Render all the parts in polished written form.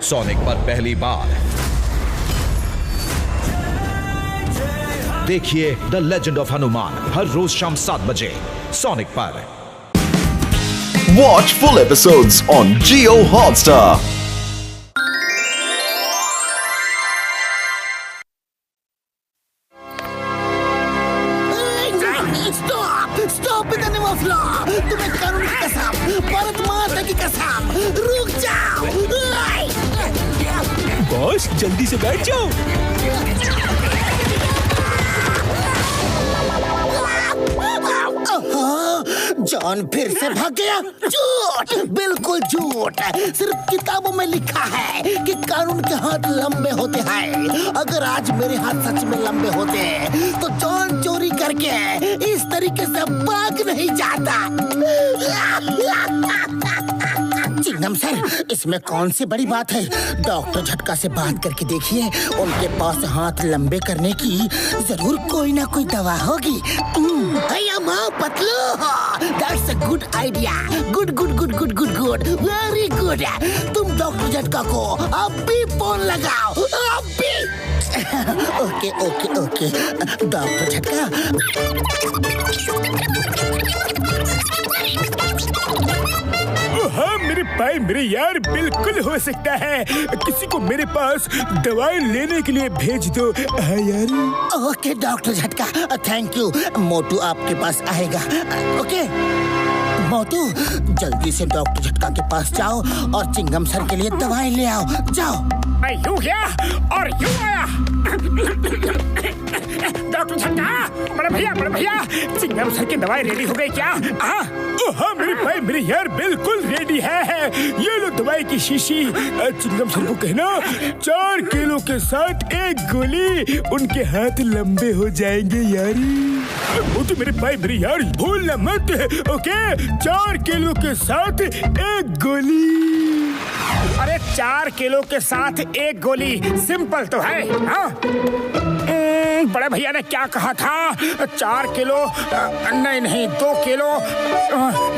Sonic पर पहली बार देखिए द लेजेंड ऑफ हनुमान हर रोज शाम 7 बजे सोनिक पर। Watch full episodes on Jio Hotstar. Stop in the name of law. तुम्हें कानून की कसम, भारत माता की कसम, रुक जाओ। बॉस जल्दी से बैठ जाओ। जॉन फिर से भाग गया। झूठ, बिल्कुल झूठ। सिर्फ किताबों में लिखा है कि कानून के हाथ लंबे होते हैं। अगर आज मेरे हाथ सच में लंबे होते तो जॉन चोरी करके इस तरीके से भाग नहीं जाता। चिंगम सर, इसमें कौन सी बड़ी बात है? डॉक्टर झटका से बात करके देखिए, उनके पास हाथ लंबे करने की जरूर कोई ना कोई दवा होगी। Patlu, that's a good idea. Good, good, good, good, good, good. Very good. तुम डॉक्टर झटका को अभी फोन लगाओ, अभी। ओके ओके ओके, डॉक्टर झटका। हाँ मेरे भाई, मेरे यार, बिल्कुल हो सकता है। किसी को मेरे पास दवाई लेने के लिए भेज दो। हाँ यार। ओके डॉक्टर झटका, थैंक यू। मोटू आपके पास आएगा। ओके मोटू, जल्दी से डॉक्टर झटका के पास जाओ और चिंगम सर के लिए दवाई ले आओ। जाओ। मैं यूं गया और यूं आया। डॉक्टर झटका, बड़े भैया, चिंगम सर की दवाई रेडी हो गई क्या? हाँ मेरे भाई, मेरे यार, बिल्कुल रेडी है। ये लो दवाई की शीशी। चिंगम सर को कहना 4 किलो के साथ 1 गोली, उनके हाथ लंबे हो जाएंगे यारी। वो तो मेरे भाई, मेरे यार, भूलना मत। ओके, 4 किलो के साथ 1 गोली। अरे 4 किलो के साथ 1 गोली, सिंपल तो है। हाँ? बड़े भैया ने क्या कहा था? 4 किलो नहीं 2 किलो।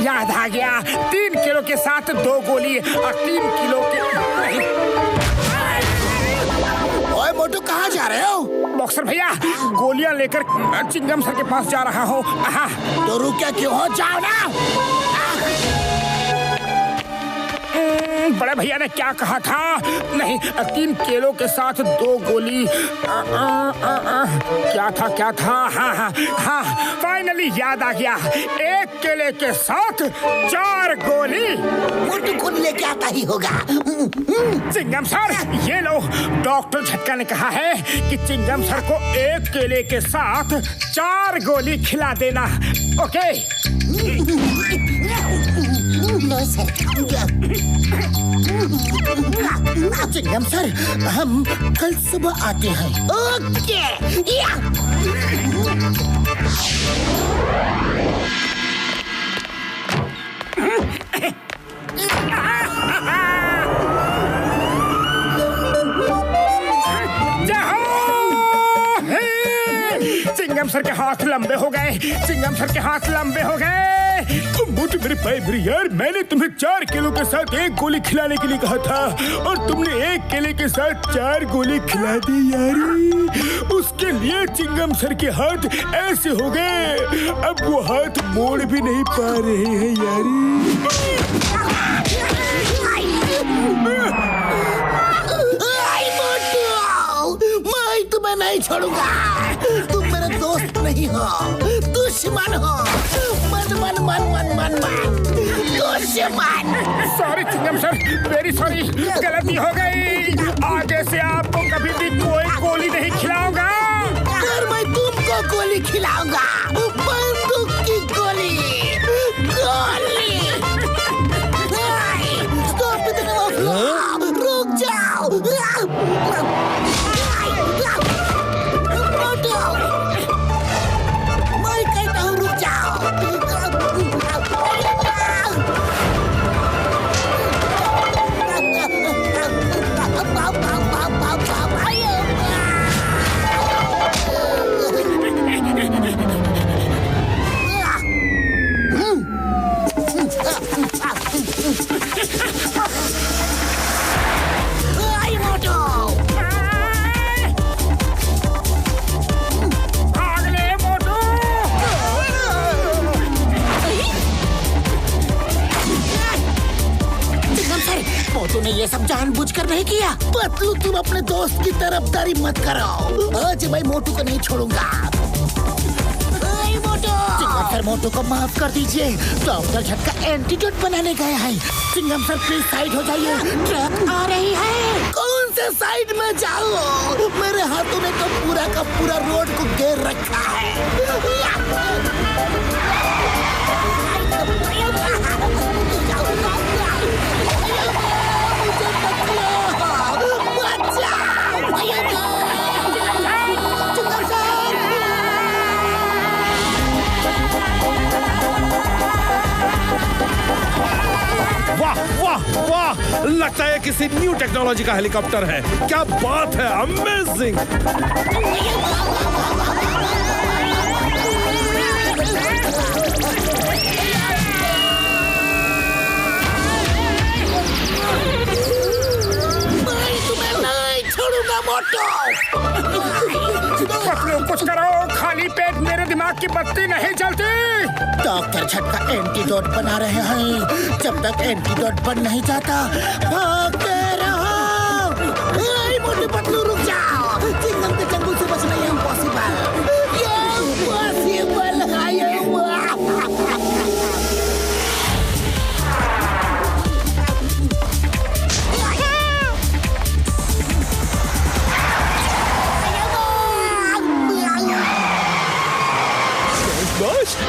याद आ गया, 3 किलो के साथ 2 गोली और 3 किलो के। ओए मोटू, कहाँ जा रहे हो? बॉक्सर भैया, गोलियां लेकर चिंगम सर के पास जा रहा हूँ। तो रुकिया क्यों हो? जाओ ना। बड़े भैया ने क्या कहा था? नहीं, 3 किलो के साथ 2 गोली। क्या था? हाँ, फाइनली याद आ गया। 1 केले के साथ 4 गोली। मोटू खुद लेके आता ही होगा। चिंगम सर, ये लो, डॉक्टर झटका ने कहा है कि चिंगम सर को 1 केले के साथ 4 गोली खिला देना। ओके? चिंगम सर, हम कल सुबह आते हैं। ओके। चिंगम सर के हाथ लंबे हो गए। चिंगम सर के हाथ लंबे हो गए। मुझे मेरे भाई, मेरे यार, मैंने तुम्हें 4 किलो के साथ 1 गोली खिलाने के लिए कहा था और तुमने 1 केले के साथ 4 गोली खिला दी यारी। उसके लिए चिंगम सर के हाथ ऐसे हो गए, अब वो हाथ मोड़ भी नहीं पा रहे हैं यारी। मैं तुम्हें नहीं छोड़ूंगा। तुम मेरे दोस्त नहीं हो, दुश्मन हो। मन दुश्मन। Sorry Chingum sir, very sorry, गलती हो गई। आगे से आपको कभी भी कोई गोली नहीं खिलाऊंगा। अगर मैं तुमको गोली खिलाऊंगा, बंदूक की गोली। स्टॉप इट, रुक जाओ। मैं कहता हूँ रुक जाओ। जानबूझकर नहीं किया। पतलू तुम अपने दोस्त की तरफदारी मत करो। आज मैं मोटू को नहीं छोड़ूंगा। चिंगम सर मोटू को माफ कर दीजिए। डॉक्टर झटका एंटीडोट बनाने गया है। चिंगम सर प्लीज साइड हो जाइए, ट्रक आ रही है। कौन से साइड में जाऊं? मेरे हाथों ने तो पूरा का पूरा रोड को घेर रखा है। वाह वाह वाह, लगता है किसी न्यू टेक्नोलॉजी का हेलीकॉप्टर है। क्या बात है, अमेजिंग। पतलू कुछ करो, खाली पेट मेरे दिमाग की बत्ती नहीं जलती। डॉक्टर झटका एंटीडोट बना रहे हैं। जब तक एंटीडोट बन नहीं जाता भागते रहो। मोटू पतलू रुक जाओ। चिंगम के चंगुल से बचना ये इम्पॉसिबल है।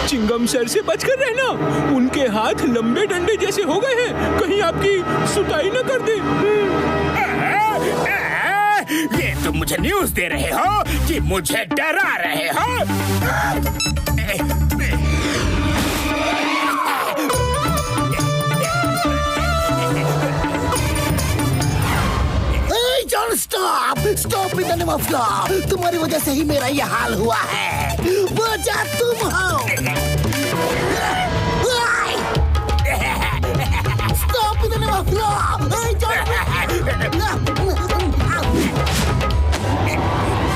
चिंगम सर से बचकर रहना। उनके हाथ लंबे डंडे जैसे हो गए हैं, कहीं आपकी सुताई न कर दे। ये तुम मुझे न्यूज़ दे रहे हो कि मुझे डरा रहे हो? Stop stop with the name of law. तुम्हारी वजह से ही मेरा ये हाल हुआ है। वजह तुम हो। Stop with the name of law.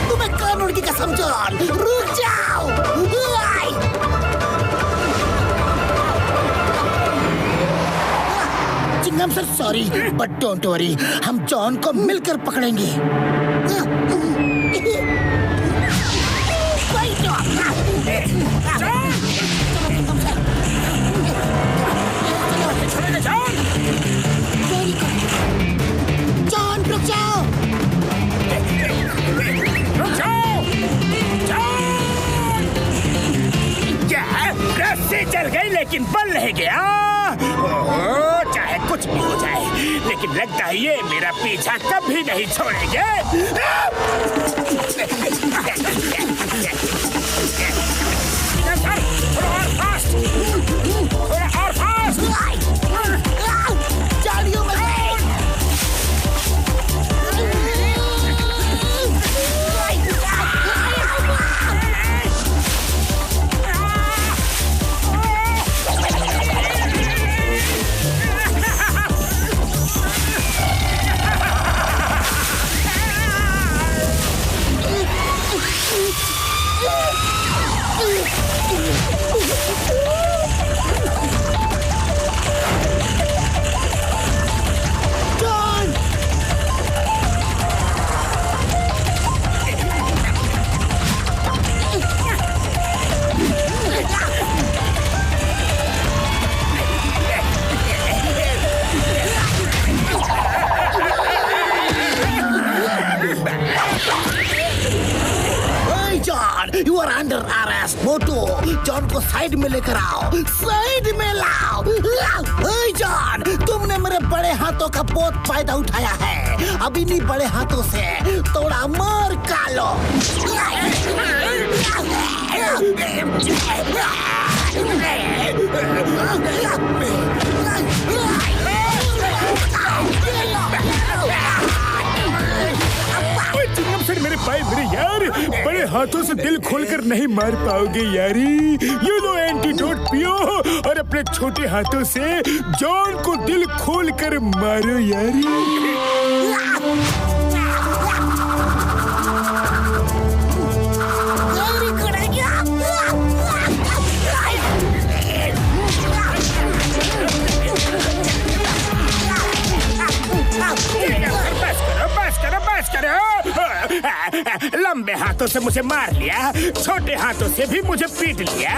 तुम्हें कानून की कसम जॉन, रुक जाओ। Chingum sir sorry, but don't worry, हम जॉन को मिलकर पकड़ेंगे। जॉन रुक जाओ। क्या रस्सी चल गई लेकिन बल नहीं गया। चाहे कुछ भी हो जाए, लेकिन लगता है ये मेरा पीछा कभी नहीं छोड़ेंगे। थोड़ा और फास्ट, थोड़ा और फास्ट। जालियों में You are under arrest, Motu. John को साइड में लेकर आओ, साइड में लाओ। जॉन, तुमने मेरे बड़े हाथों का बहुत फायदा उठाया है। अब इन्हीं बड़े हाथों से थोड़ा मार कालो। चिंगम सर मेरे भाई मेरे यार, बड़े हाथों से दिल खोलकर नहीं मार पाओगे यारी। ये लो एंटीडोट पियो और अपने छोटे हाथों से जॉन को दिल खोलकर मारो यारी। लंबे हाथों से मुझे मार लिया, छोटे हाथों से भी मुझे पीट लिया।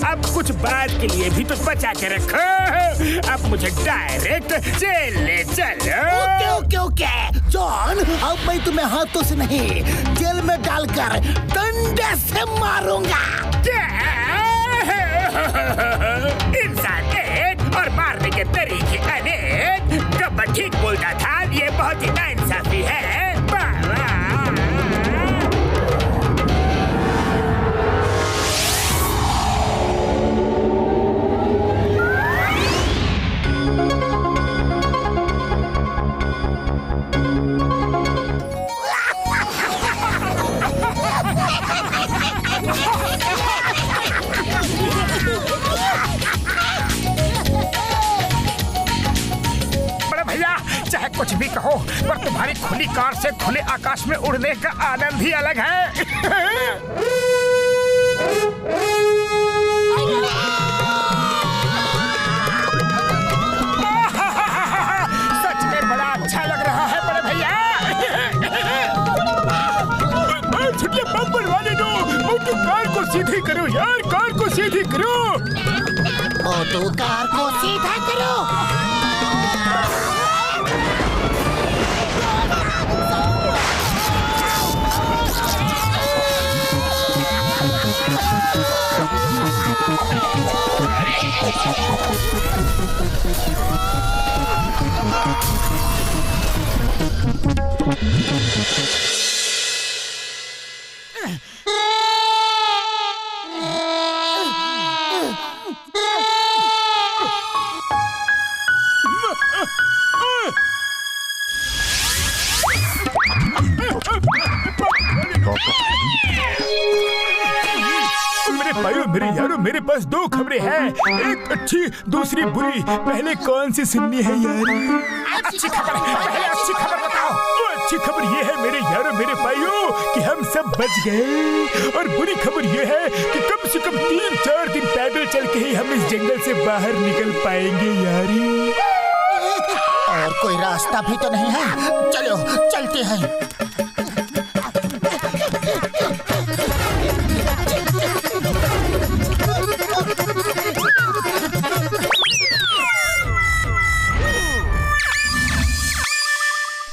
अब कुछ बात के लिए भी तो बचा के रखो। अब मुझे डायरेक्ट जेल ले चलो। ओके ओके ओके जॉन, अब मैं तुम्हें हाथों से नहीं जेल में डालकर डंडे से मारूंगा। इंसान एक और मारने के तरीके अनेक। गब्बर ठीक बोलता था, ये बहुत ही नाइंसाफी है। चाहे कुछ भी कहो, पर तुम्हारी खुली कार से खुले आकाश में उड़ने का आनंद ही अलग है। सच में बड़ा अच्छा लग रहा है बड़े भैया। छुट्टियां बम बनवाने दो। मोटू कार को सीधी करो यार, कार को सीधी करो। मोटू कार को सीधा करो। मेरे यारों, मेरे पास दो खबरें हैं, एक अच्छी दूसरी बुरी। पहले कौन सी सुननी है यार? अच्छी खबर, पहले अच्छी खबर बताओ। अच्छी खबर ये है मेरे यारों, मेरे भाइयों, कि हम सब बच गए। और बुरी खबर ये है कि कम से कम 3-4 दिन पैदल चल के ही हम इस जंगल से बाहर निकल पाएंगे यारी। और कोई रास्ता भी तो नहीं है। चलो चलते हैं।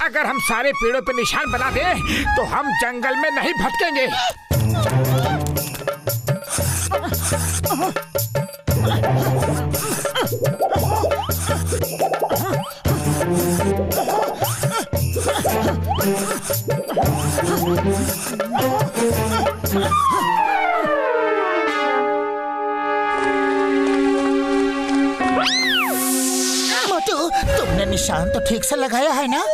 अगर हम सारे पेड़ों पे निशान बना दें, तो हम जंगल में नहीं भटकेंगे। मोटू, तुमने निशान तो ठीक से लगाया है ना?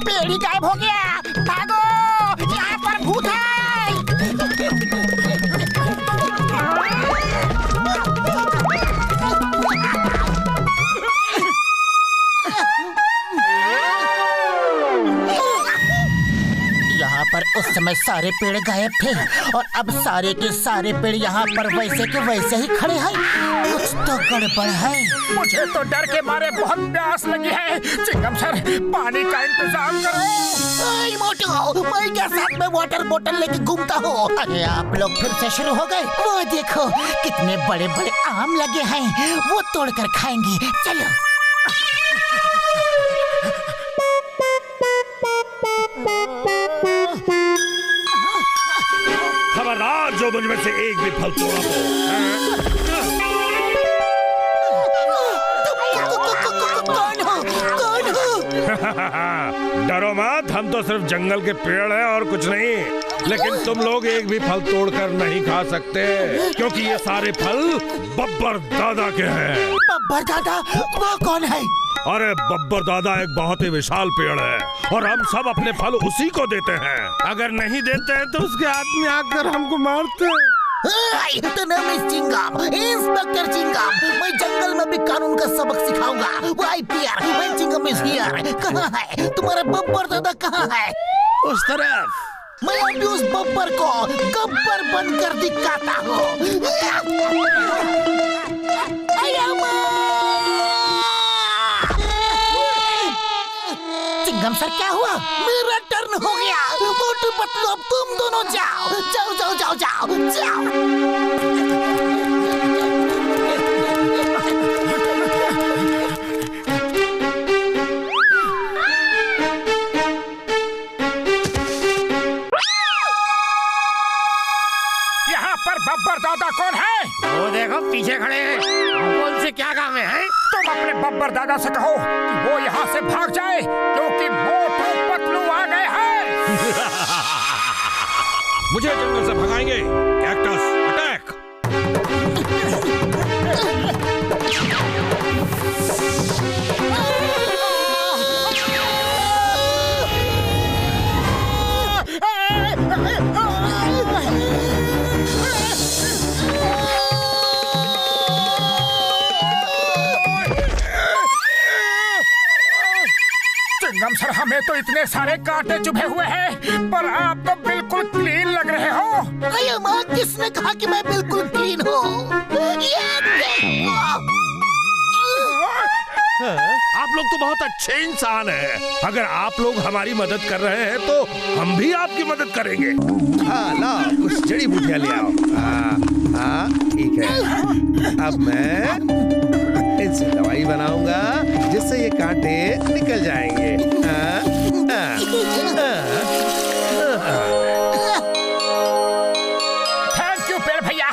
पेड़ी गायब हो गया। भागो, यहाँ पर भूत है। यहाँ पर उस समय सारे पेड़ गायब थे और अब सारे के सारे पेड़ यहाँ पर वैसे के वैसे ही खड़े हैं। कुछ तो गड़बड़ है। मुझे तो डर के मारे बहुत प्यास लगी है। चिंगम सर, पानी का इंतजाम करो। मोटू, मैं क्या साथ में वाटर बोतल लेके घूमता हूँ। अरे आप लोग फिर से शुरू हो गए। वो देखो कितने बड़े बड़े आम लगे हैं, वो तोड़कर खाएंगे। चलो। खबरदार, जो मुझ में से एक भी फल तोड़ा कौन हो? डरो मत, हम तो सिर्फ जंगल के पेड़ हैं और कुछ नहीं। लेकिन तुम लोग एक भी फल तोड़कर नहीं खा सकते, क्योंकि ये सारे फल बब्बर दादा के हैं। बब्बर दादा? वो कौन है? अरे बब्बर दादा एक बहुत ही विशाल पेड़ है और हम सब अपने फल उसी को देते हैं। अगर नहीं देते हैं तो उसके आदमी आकर हमको मारते हैं। तो नाम है चिंगम, इंस्पेक्टर चिंगम। मैं जंगल में भी कानून का सबक सिखाऊंगा। YPR, when Chingam is here। कहाँ है तुम्हारा बब्बर दादा? कहाँ है? उस तरफ। मैं अभी उस बब्बर को गब्बर बनकर दिखाता हूँ। चिंगम सर क्या हुआ? मेरा टर्न हो गया। मोटू पतलू अब तुम दोनों जाओ जाओ जाओ जाओ जाओ जाओ। यहाँ पर बब्बर दादा कौन है? वो देखो पीछे खड़े हैं। उनसे क्या काम है? तुम अपने बब्बर दादा से कहो कि वो यहाँ से भाग जाए क्योंकि मोटू पतलू आ गए हैं। मुझे जंगल से भगाएंगे। Cactus attack. चिंगम सर हमें तो इतने सारे कांटे चुभे हुए हैं पर आप तो बिल्कुल क्लीन लग रहे हो। अरे माँ, किसने कहा कि मैं बिल्कुल क्लीन हूँ? ये देखो। आप लोग तो बहुत अच्छे इंसान हैं। अगर आप लोग हमारी मदद कर रहे हैं तो हम भी आपकी मदद करेंगे। लाओ कुछ जड़ी बूटियां ले आओ। ठीक है। अब मैं इनसे दवाई बनाऊंगा जिससे ये कांटे निकल जाएंगे। थैंक यू पेड़ भैया।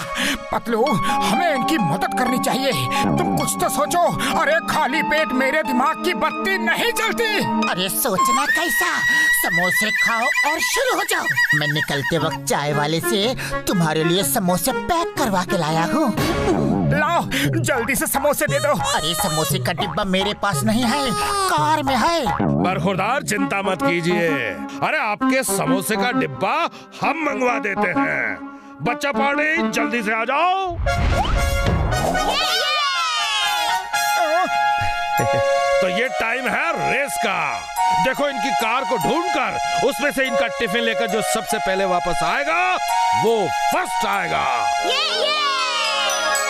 पतलू, हमें इनकी मदद करनी चाहिए। तुम कुछ तो सोचो। अरे खाली पेट मेरे दिमाग की बत्ती नहीं जलती। अरे सोचना कैसा? समोसे खाओ और शुरू हो जाओ। मैं निकलते वक्त चाय वाले से तुम्हारे लिए समोसे पैक करवा के लाया हूँ। लाओ जल्दी से समोसे दे दो। अरे समोसे का डिब्बा मेरे पास नहीं है, कार में है। बरखुरदार चिंता मत कीजिए। अरे आपके समोसे का डिब्बा हम मंगवा देते हैं। बच्चा पार्टी जल्दी से आ जाओ। तो ये टाइम है रेस का। देखो इनकी कार को ढूंढकर उसमें से इनका टिफिन लेकर जो सबसे पहले वापस आएगा वो फर्स्ट आएगा।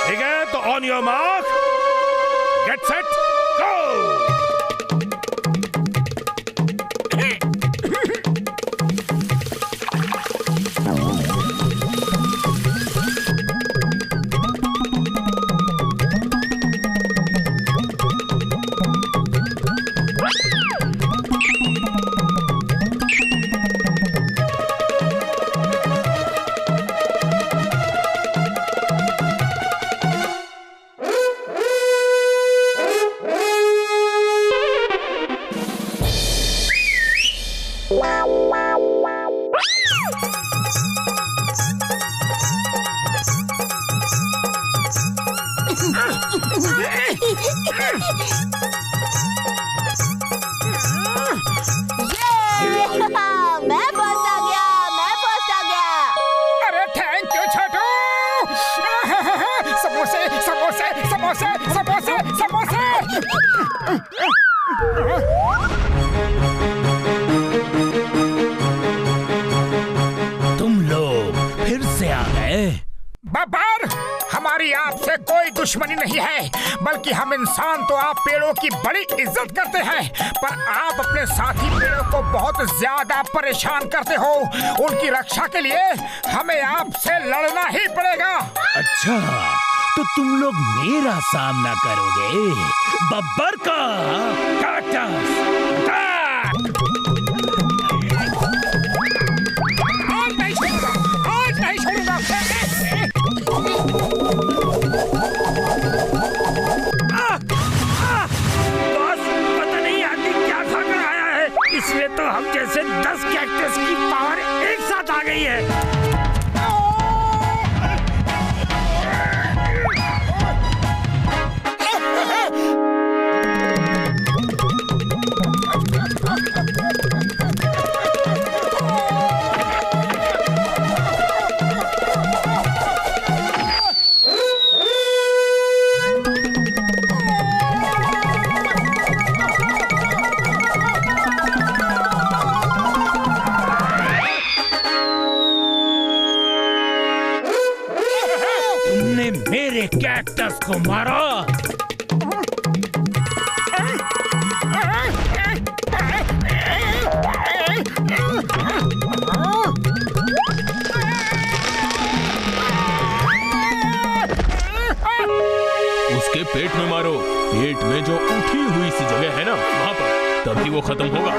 ठीक है, तो on your mark, get set, go. मैं फर्स्ट आ गया। अरे थैंक यू छोटू। समोसे समोसे समोसे समोसे समोसे। तुम लोग फिर से आ गए। बब्बर, हमारी आपसे कोई दुश्मनी नहीं है, बल्कि हम इंसान तो आप पेड़ों की बड़ी इज्जत करते हैं, पर आप अपने साथी पेड़ों को बहुत ज्यादा परेशान करते हो। उनकी रक्षा के लिए हमें आपसे लड़ना ही पड़ेगा। अच्छा, तो तुम लोग मेरा सामना करोगे? बब्बर का कैक्टस अटैक। आज नहीं छोड़ूंगा, आज नहीं छोड़ूंगा। बॉस, पता नहीं आदमी क्या खाकर आया है, इसलिए तो हम जैसे 10 कैक्टस की पावर एक साथ आ गई है। मेरे कैक्टस को मारा। जो उठी हुई सी जगह है ना वहाँ पर, तभी वो खत्म होगा।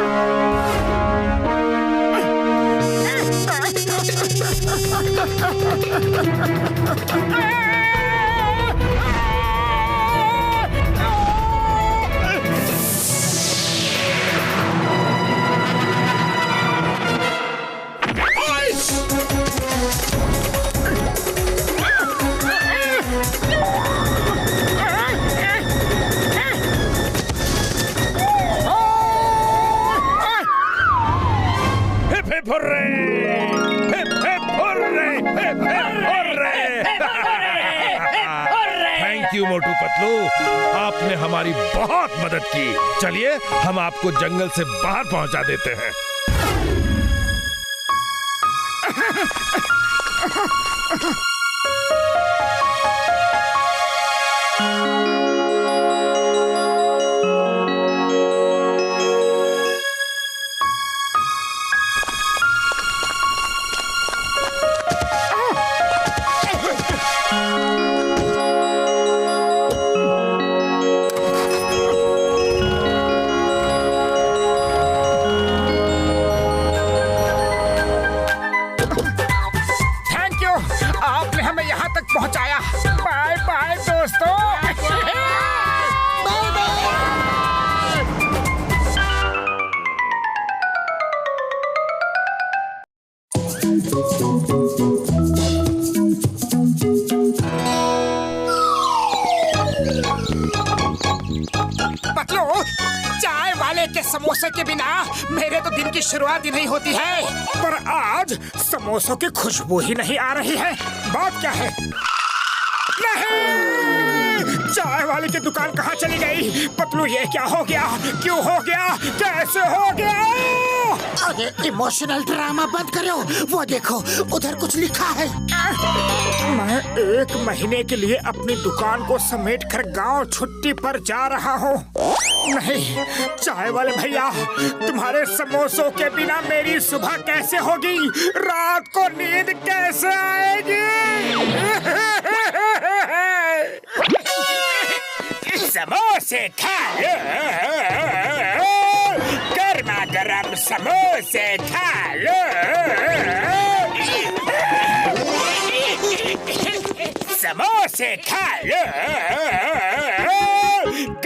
थैंक यू मोटू पतलू, आपने हमारी बहुत मदद की। चलिए हम आपको जंगल से बाहर पहुंचा देते हैं। पहुंचाया। बाय बाय दोस्तों। Bye bye. पतलू, चाय वाले के समोसे के बिना मेरे तो दिन की शुरुआत ही नहीं होती है। पर आज समोसों की खुशबू ही नहीं आ रही है। बात क्या है? नहीं! चाय वाले की दुकान कहाँ चली गई? पतलू, ये क्या हो गया? क्यों हो गया? कैसे हो गया? अरे इमोशनल ड्रामा बंद करो। वो देखो, उधर कुछ लिखा है। मैं 1 महीने के लिए अपनी दुकान को समेट कर गाँव छुट्टी पर जा रहा हूँ। नहीं, चाय वाले भैया, तुम्हारे समोसों के बिना मेरी सुबह कैसे होगी? रात को नींद कैसे आएगी? समोसे खा लो, गर्मा गर्म समोसे खा लो। समोसे खा लो,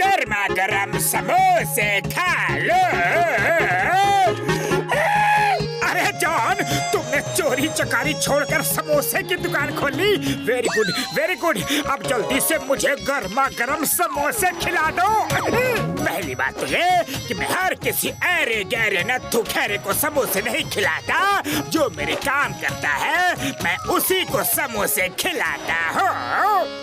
गर्मा गर्म समोसे खा लो। अरे जॉन, तुमने चोरी चकारी छोड़कर समोसे की दुकान खोली। Very good, very good. अब जल्दी से मुझे गर्मा गर्म समोसे खिला दो। पहली बात तो ये कि मैं हर किसी ऐरे गहरे नत्थु खैरे को समोसे नहीं खिलाता। जो मेरे काम करता है मैं उसी को समोसे खिलाता हूँ।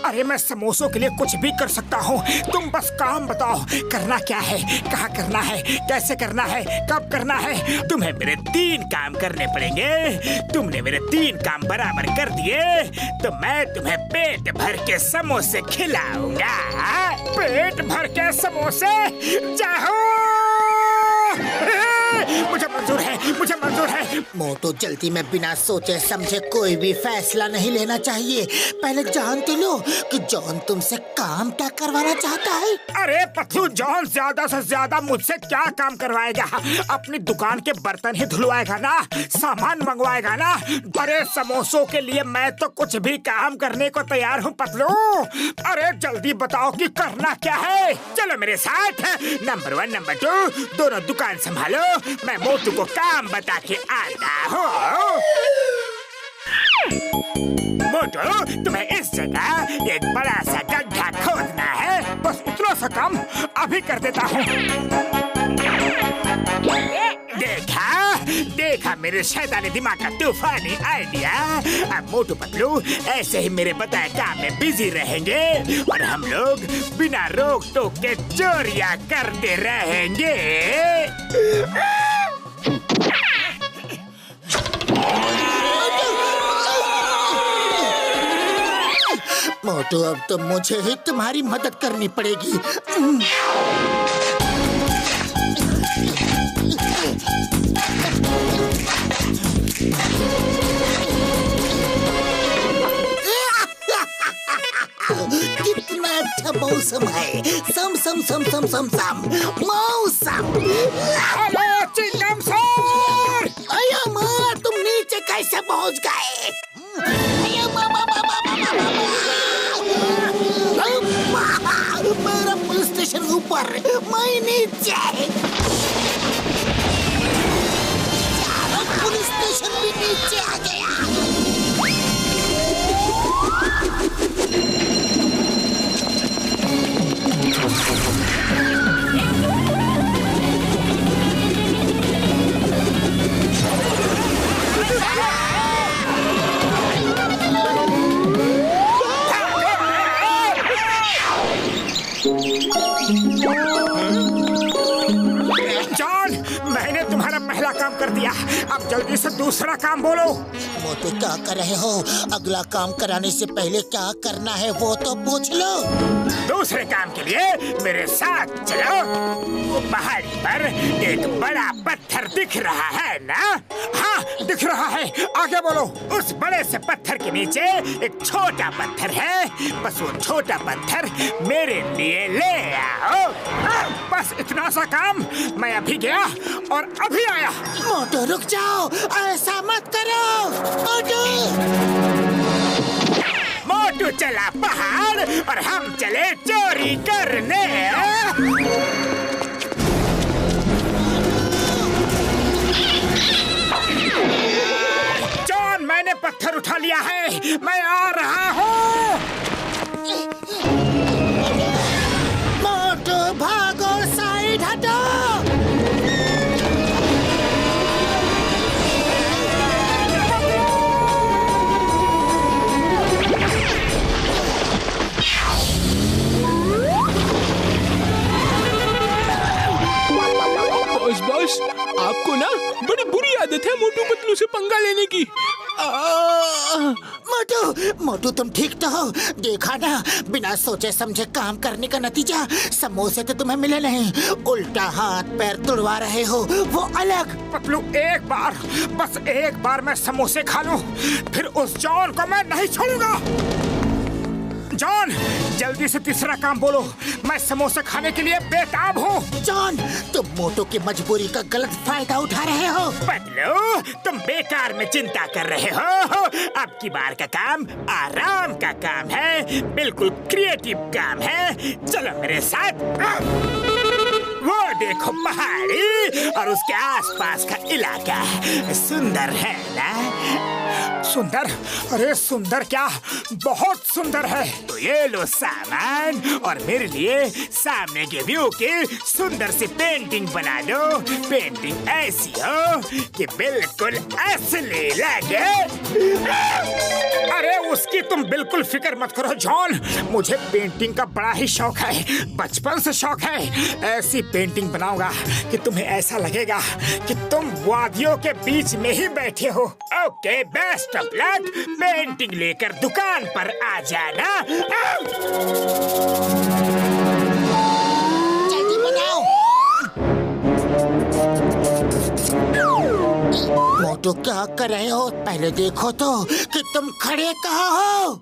अरे मैं समोसों के लिए कुछ भी कर सकता हूँ। तुम बस काम बताओ, करना क्या है, कहाँ करना है, कैसे करना है, कब करना है। तुम्हें मेरे 3 काम करने पड़ेंगे। तुमने मेरे 3 काम बराबर कर दिए तो मैं तुम्हें पेट भर के समोसे खिलाऊंगा। पेट भर के समोसे चाहो? मुझे मंजूर है, मुझे मंजूर है। मोटू, जल्दी में बिना सोचे समझे कोई भी फैसला नहीं लेना चाहिए। पहले जान तो लो कि जॉन तुमसे काम क्या करवाना चाहता है। अरे पतलू, जॉन ज्यादा से ज्यादा मुझसे क्या काम करवाएगा? अपनी दुकान के बर्तन ही धुलवाएगा ना, सामान मंगवाएगा ना। बड़े समोसों के लिए मैं तो कुछ भी काम करने को तैयार हूँ पतलू। अरे जल्दी बताओ कि करना क्या है। चलो मेरे साथ। नंबर 1, नंबर 2 दोनों दुकान संभालो। मैं मोटू को काम बता के आता हूँ। मोटू, तुम्हें इस जगह एक बड़ा सा गड्ढा खोदना है। बस इतना सा काम अभी कर देता हूँ। देखा मेरे शैतानी दिमाग का तूफानी आइडिया। अब मोटू पतलू ऐसे ही मेरे बताए काम में बिजी रहेंगे और हम लोग बिना रोक टोक के चोरियां करते रहेंगे। मोटू, अब तो मुझे ही तुम्हारी मदद करनी पड़ेगी। कितना अच्छा मौसम है। सम सम सम सम सम सम मौसम। Hello Chingam sir. अया माँ, तुम नीचे कैसे पहुँच गए? अया माँ, मेरा पुलिस स्टेशन ऊपर, मैं नीचे। पुलिस स्टेशन भी नीचे आ गया। जॉन, मैंने तुम्हारा पहला काम कर दिया, अब जल्दी से दूसरा काम बोलो। मोटू क्या कर रहे हो? अगला काम कराने से पहले क्या करना है वो तो पूछ लो। दूसरे काम के लिए मेरे साथ चलो। वो पहाड़ी पर एक बड़ा पत्थर दिख रहा है ना? हाँ, दिख रहा है। आगे बोलो। उस बड़े से पत्थर के नीचे एक छोटा पत्थर है। बस वो छोटा पत्थर मेरे लिए ले आओ। बस इतना सा काम। मैं अभी गया और अभी आया। मोटू रुक जाओ, ऐसा मत करो। मोटू चला पहाड़ और हम चले चोरी करने। जॉन, मैंने पत्थर उठा लिया है, मैं आ रहा हूँ। मोटू भागो, साइड हटो। बॉस, आपको ना बड़ी बुरी आदत है मोटू पतलू से पंगा लेने की। मोटू तुम ठीक तो हो? देखा ना, बिना सोचे समझे काम करने का नतीजा। समोसे तो तुम्हें मिले नहीं, उल्टा हाथ पैर तुड़वा रहे हो, वो अलग। पतलू, एक बार, बस एक बार मैं समोसे खा लूं, फिर उस जॉन को मैं नहीं छोड़ूंगा। जॉन, जल्दी से तीसरा काम बोलो। मैं समोसे खाने के लिए बेताब हूँ। जॉन, तुम मोटू की मजबूरी का गलत फायदा उठा रहे हो। पतलू, तुम बेकार में चिंता कर रहे हो। अब की बार का काम आराम का काम है, बिल्कुल क्रिएटिव काम है। चलो मेरे साथ। वो देखो पहाड़ी और उसके आसपास का इलाका, सुंदर है ना? सुंदर? अरे सुंदर क्या, बहुत सुंदर है। तो ये लो सामान और मेरे लिए सामने के व्यू की सुंदर सी पेंटिंग बना दो। पेंटिंग ऐसी हो कि बिल्कुल असली लगे। अरे उसकी तुम बिल्कुल फिक्र मत करो जॉन, मुझे पेंटिंग का बड़ा ही शौक है, बचपन से शौक है। ऐसी पेंटिंग बनाऊंगा कि तुम्हें ऐसा लगेगा कि तुम वादियों के बीच में ही बैठे हो। Okay, best of luck. Painting लेकर दुकान पर आ जाना। जल्दी बनाओ। मोटू क्या कर रहे हो? पहले देखो तो कि तुम खड़े कहाँ हो।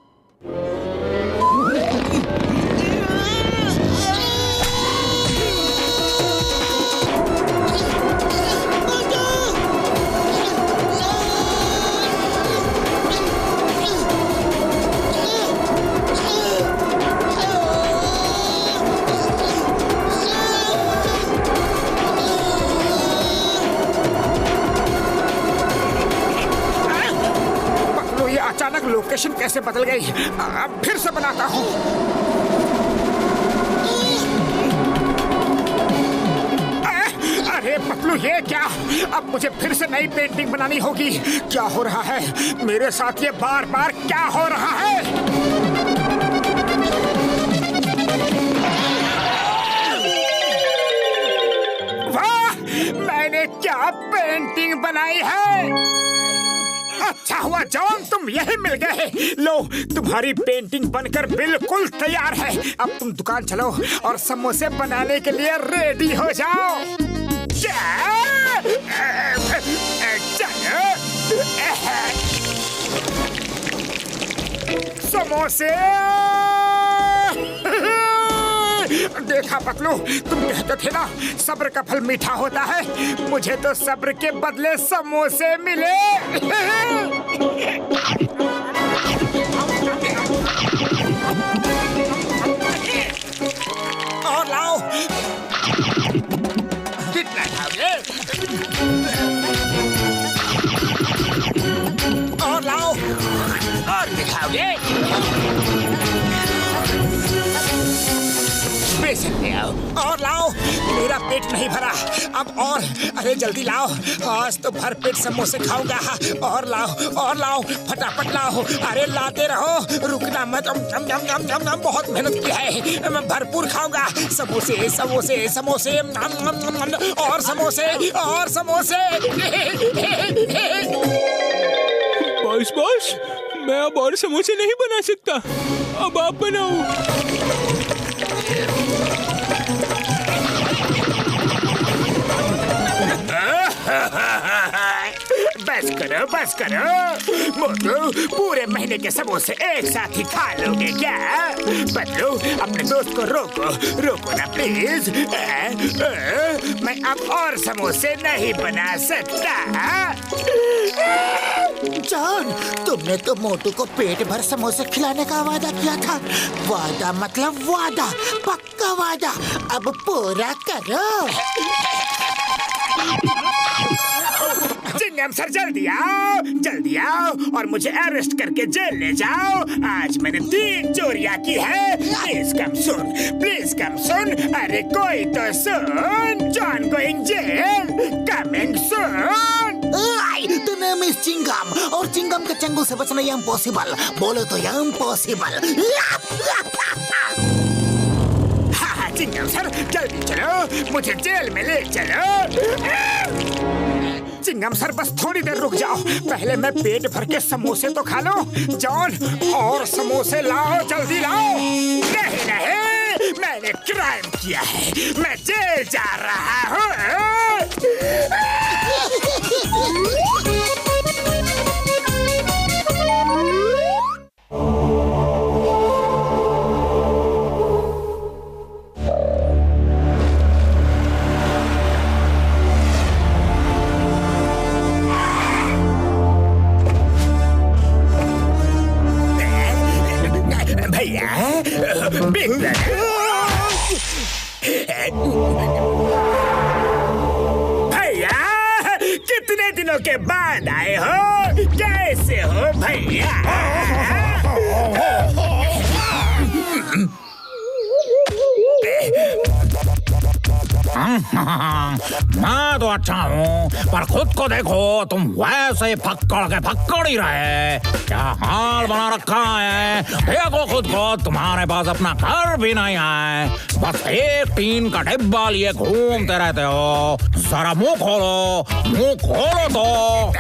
अचानक लोकेशन कैसे बदल गई? अब फिर से बनाता हूँ। अरे पतलू, ये क्या? अब मुझे फिर से नई पेंटिंग बनानी होगी। क्या हो रहा है मेरे साथ? ये बार बार क्या हो रहा है? वाह, मैंने क्या पेंटिंग बनाई है। अच्छा हुआ जॉन, तुम यही मिल गए। लो, तुम्हारी पेंटिंग बनकर बिल्कुल तैयार है। अब तुम दुकान चलो और समोसे बनाने के लिए रेडी हो जाओ। चलो, समोसे। देखा पतलू, तुम कहते थे ना सब्र का फल मीठा होता है। मुझे तो सब्र के बदले समोसे मिले। और लाओ। कितना खाओगे? और लाओ। और दिखाओगे? बेसन ले आओ। और लाओ। मेरा पेट नहीं भरा अब और। अरे जल्दी लाओ, आज तो भर पेट समोसे खाऊंगा। और लाओ फटाफट लाओ। अरे लाते रहो, रुकना मत। बहुत मेहनत की है, मैं भरपूर खाऊंगा। समोसे समोसे समोसे और समोसे और समोसे। बॉस मैं अब और समोसे नहीं बना सकता, अब आप बनाओ। बस करो मोटू, पूरे महीने के समोसे एक साथ ही खा लोगे क्या? बदलू, अपने दोस्त को रोको ना प्लीज। मैं अब और समोसे नहीं बना सकता। जॉन, तुमने तो मोटू को पेट भर समोसे खिलाने का वादा किया था। वादा मतलब वादा, पक्का वादा। अब पूरा करो। चिंगम सर जल्दी आओ और मुझे अरेस्ट करके जेल ले जाओ। आज मैंने 3 चोरियां की है। प्लीज कम सुन। अरे कोई तो सुन। John going jail, coming soon. तो नेम इज चिंगम, और चिंगम के चंगुल से बचना इम्पॉसिबल। बोलो तो इम्पॉसिबल। हाँ चिंगम सर जल्दी चलो, मुझे जेल में ले चलो। चिंगम सर बस थोड़ी देर रुक जाओ, पहले मैं पेट भर के समोसे तो खा लो। जॉन, और समोसे लाओ, जल्दी लाओ। नहीं, मैंने क्राइम किया है, मैं जेल जा रहा हूँ। भैया, कितने दिनों के बाद आए हो? कैसे हो भैया? मैं तो अच्छा हूँ, पर खुद को देखो, तुम वैसे फक्कड़ ही रहे। क्या हाल बना रखा है? देखो खुद को, तुम्हारे पास अपना घर भी नहीं है, बस एक टीन का डिब्बा लिए घूमते रहते हो। जरा मुंह खोलो तो।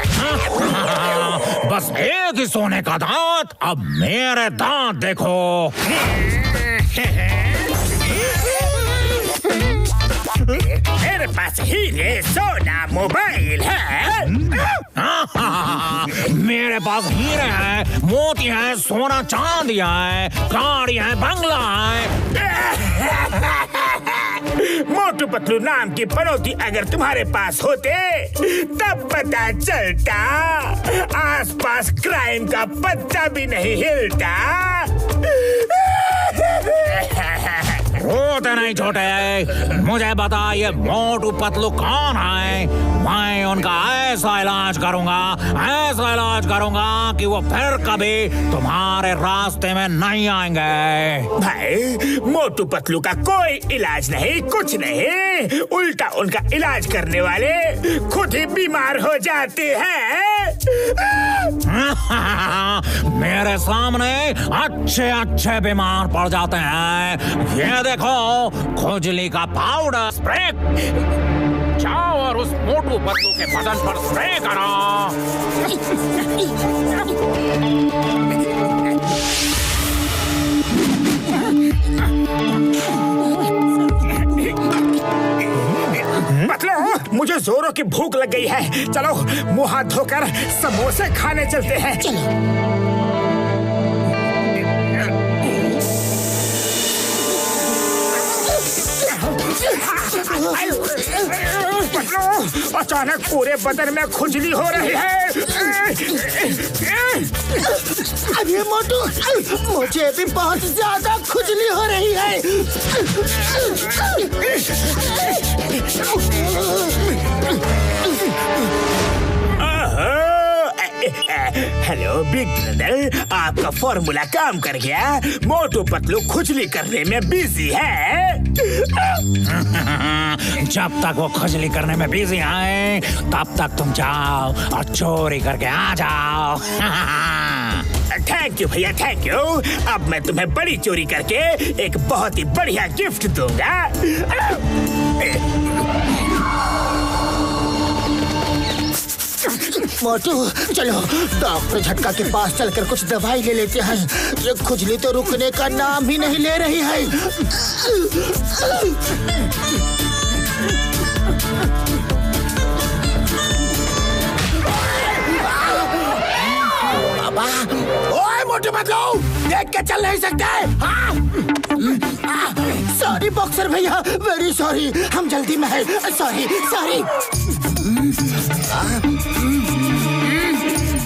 बस एक ही सोने का दांत, अब मेरे दांत देखो। मेरे पास हीरे सोना मोबाइल है। मेरे पास हीरे हैं, मोती हैं, सोना चांदिया है, गाड़ी है, बंगला है। मोटू पतलू नाम की पनौती अगर तुम्हारे पास होते तब पता चलता। आसपास क्राइम का पत्ता भी नहीं हिलता। रोते नहीं छोटे, मुझे बता ये मोटू पतलू कौन है। मैं उनका ऐसा इलाज करूंगा कि वो फिर कभी तुम्हारे रास्ते में नहीं आएंगे। भाई, मोटू पतलू का कोई इलाज नहीं, कुछ नहीं। उल्टा उनका इलाज करने वाले खुद ही बीमार हो जाते हैं। मेरे सामने अच्छे बीमार पड़ जाते हैं। ये देखो, खुजली का पाउडर स्प्रे। जाओ और उस मोटू पतलू के बदन पर स्प्रे करो। पतलू, मुझे जोरों की भूख लग गई है। चलो मुंह हाथ धोकर समोसे खाने चलते हैं। चलो। पतलू, अचानक पूरे बदन में खुजली हो रही है। अरे मोटू, मुझे भी बहुत ज्यादा खुजली हो रही है। हेलो बिग ब्रदर, आपका फॉर्मूला काम कर गया। मोटू पतलू खुजली करने में बिजी है। जब तक वो खुजली करने में बिजी है तब तक तुम जाओ और चोरी करके आ जाओ। थैंक यू भैया, थैंक यू। अब मैं तुम्हें बड़ी चोरी करके एक बहुत ही बढ़िया गिफ्ट दूंगा। मोटू, चलो डॉक्टर झटका के पास चलकर कुछ दवाई ले लेते हैं। ये खुजली तो रुकने का नाम ही नहीं ले रही है। बाबा, ओए मोटू पतलू, देख के चल नहीं सकते? सॉरी बॉक्सर भैया, वेरी सॉरी, हम जल्दी में है। Sorry sorry.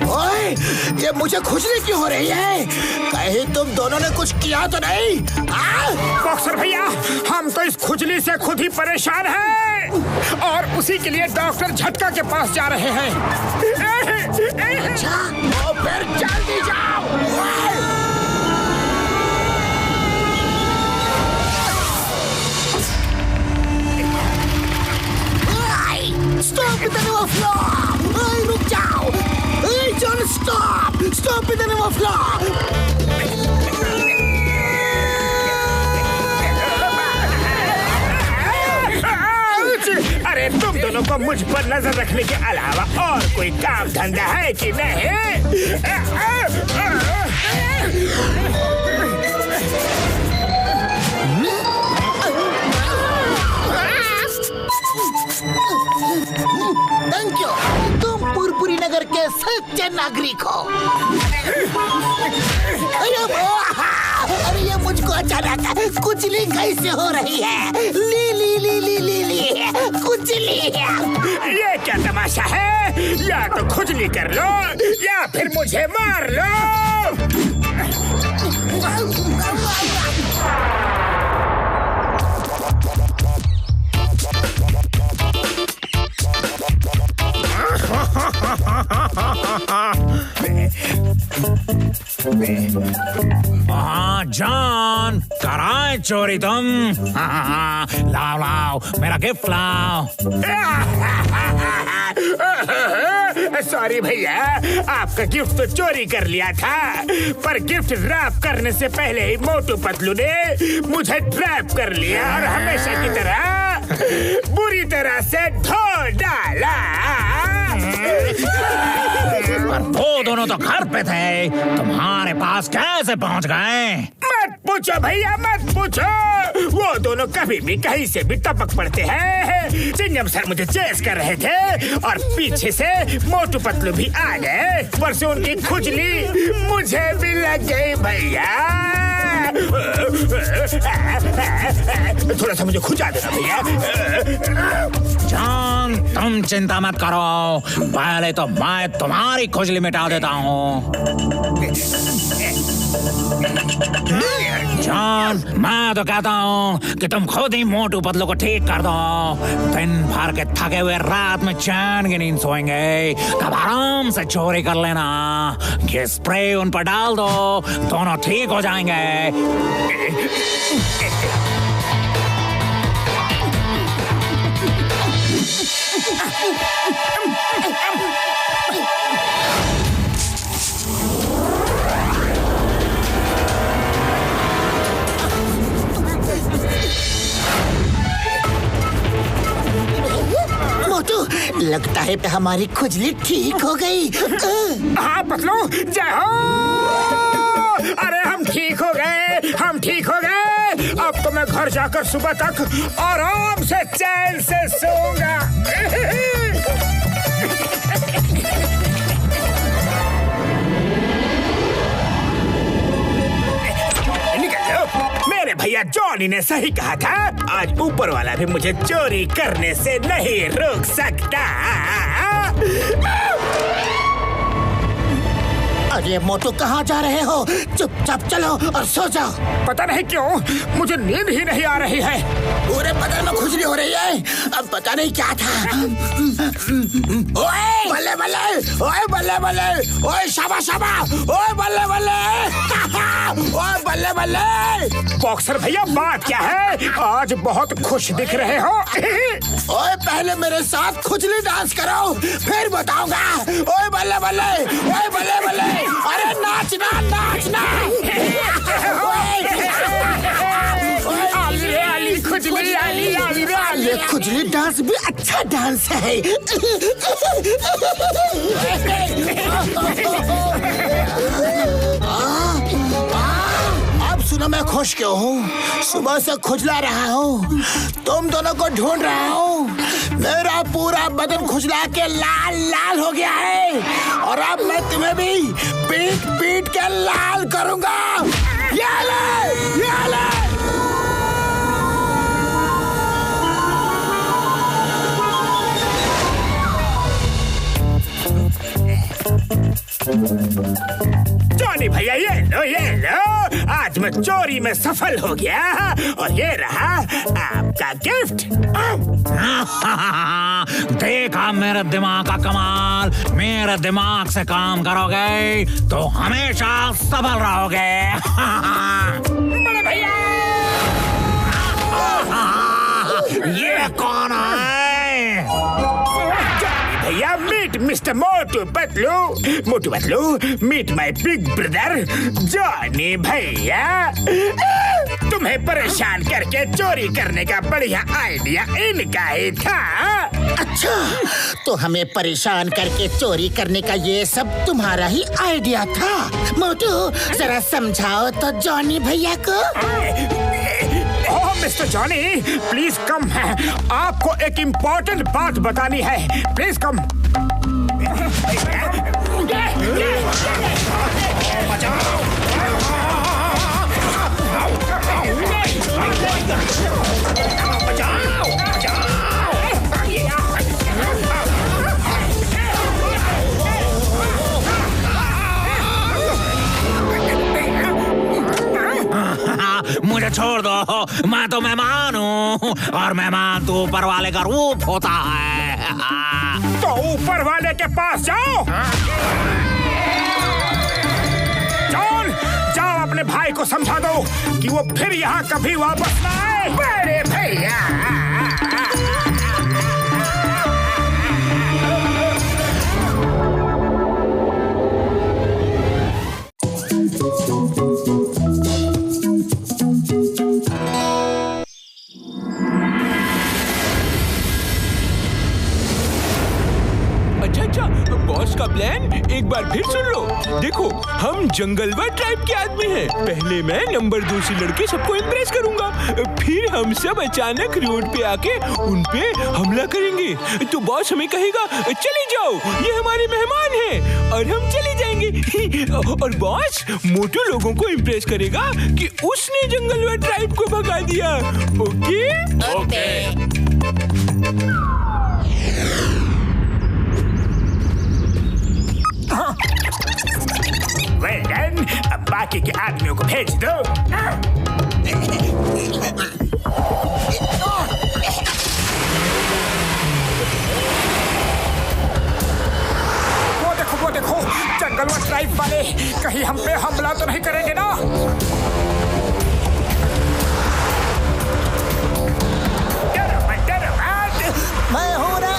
ओए, ये मुझे खुजली क्यों हो रही है? कहीं तुम दोनों ने कुछ किया तो नहीं? बॉक्सर भैया, हम तो इस खुजली से खुद ही परेशान हैं और उसी के लिए डॉक्टर झटका के पास जा रहे हैं। अच्छा, तो फिर जल्दी जाओ। Stop with the name of law! रुक जाओ! Hey, John, stop! Stop with the name of law! अरे तुम दोनों को मुझ पर नजर रखने के अलावा और कोई काम धंधा है कि नहीं? थैंक यू, तुम पुरपुरी नगर के सच्चे नागरिक हो। अरे ये मुझको अचानक कुचली कैसे हो रही है? ली ली ली ली ली ली कुचली। ये क्या तमाशा है? या तो खुजली कर लो या फिर मुझे मार लो। जॉन, कराए चोरी तुम? लाओ लाओ, मेरा गिफ्ट लाओ। सॉरी भैया, आपका गिफ्ट तो चोरी कर लिया था, पर गिफ्ट रैप करने से पहले ही मोटू पतलू ने मुझे ट्रैप कर लिया और हमेशा की तरह बुरी तरह से धो डाला। पर वो दोनों तो घर पे थे, तुम्हारे पास कैसे पहुंच गए? मत पूछो भैया, मत पूछो। वो दोनों कभी भी कहीं से भी टपक पड़ते हैं। चिंगम सर मुझे चेस कर रहे थे और पीछे से मोटू पतलू भी आ गए। पर से उनकी खुजली मुझे भी लग गई भैया। थोड़ा सा मुझे खुजा देना भैया। जॉन, तुम चिंता मत करो, पहले तो मैं तुम्हारी खुजली मिटा देता हूँ। जॉन, मैं तो कहता हूँ कि तुम खुद ही मोटू पतलू को ठीक कर दो। दिन भर के थके हुए रात में चैन की नींद सोएंगे, तब आराम से चोरी कर लेना। ये स्प्रे उन पर डाल दो, दोनों ठीक हो जाएंगे। मोटू, लगता है कि हमारी खुजली ठीक हो गई। हाँ पतलू, जय हो। अरे हम ठीक हो गए, हम ठीक हो गए। अब तो मैं घर जाकर सुबह तक आराम से चैन से सोऊंगा। निकल जाओ, मेरे भैया भैया जॉनी ने सही कहा था। आज ऊपर वाला भी मुझे चोरी करने से नहीं रोक सकता। अरे मोटू कहाँ जा रहे हो? चुपचाप चलो और सो जाओ। पता नहीं क्यों मुझे नींद ही नहीं आ रही है। पूरे बदन में खुजली हो रही है। अब पता नहीं क्या था। ओए बल्ले बल्ले, ओए बल्ले बल्ले, ओए शाबा शाबा, ओए बल्ले बल्ले, ओए बल्ले बल्ले। बॉक्सर भैया बात क्या है? आज बहुत खुश दिख रहे हो। ओए पहले मेरे साथ खुजली डांस करो, फिर बताऊंगा। ओए बल्ले बल्ले, ओए बल्ले बल्ले, अरे नाचना नाचना। ये खुजली डांस भी अच्छा डांस है। अब सुनो मैं खुश क्यों हूँ? सुबह से खुजला रहा हूँ, तुम दोनों को ढूंढ रहा हूँ। मेरा पूरा बदन खुजला के लाल लाल हो गया है और अब मैं तुम्हें भी पीट पीट के लाल करूंगा। ये ले, ये ले। जॉनी भैया ये लो, आज मैं चोरी में सफल हो गया और ये रहा आपका गिफ्ट। देखा मेरे दिमाग का कमाल। मेरे दिमाग से काम करोगे तो हमेशा सफल रहोगे। बड़े भैया ये कौन है? भैया meet mister Motu Patlu, meet my big brother Johnny भैया। तुम्हें परेशान करके चोरी करने का बढ़िया आइडिया इनका ही था। अच्छा, तो हमें परेशान करके चोरी करने का ये सब तुम्हारा ही आइडिया था? मोटू जरा समझाओ तो जॉनी भैया को। ओह मिस्टर जॉनी, प्लीज कम है, आपको एक इम्पोर्टेंट बात बतानी है। प्लीज कम। मुझे छोड़ दो, मैं तो मेहमान हूँ और मेहमान तो ऊपर वाले का रूप होता है। तो ऊपर वाले के पास जाओ। जॉन, जाओ अपने भाई को समझा दो कि वो फिर यहाँ कभी वापस ना आए। बड़े भैया बॉस का प्लान एक बार फिर सुन लो। देखो, हम जंगलवा ट्राइब के आदमी हैं। पहले मैं नंबर 2 से लड़के सबको इम्प्रेस करूंगा, फिर हम सब अचानक रोड पे आके उन पे हमला करेंगे। तो बॉस हमें कहेगा चले जाओ, ये हमारे मेहमान हैं, और हम चले जाएंगे। और बॉस मोटू लोगों को इम्प्रेस करेगा कि उसने जंगलवा ट्राइब को भगा दिया। ओके? वेल डन, अब बाकी के आदमियों को भेज दो। वो देखो जंगलवा ट्राइब वाले कहीं हम पे हमला तो नहीं करेंगे ना? मैं हूँ ना।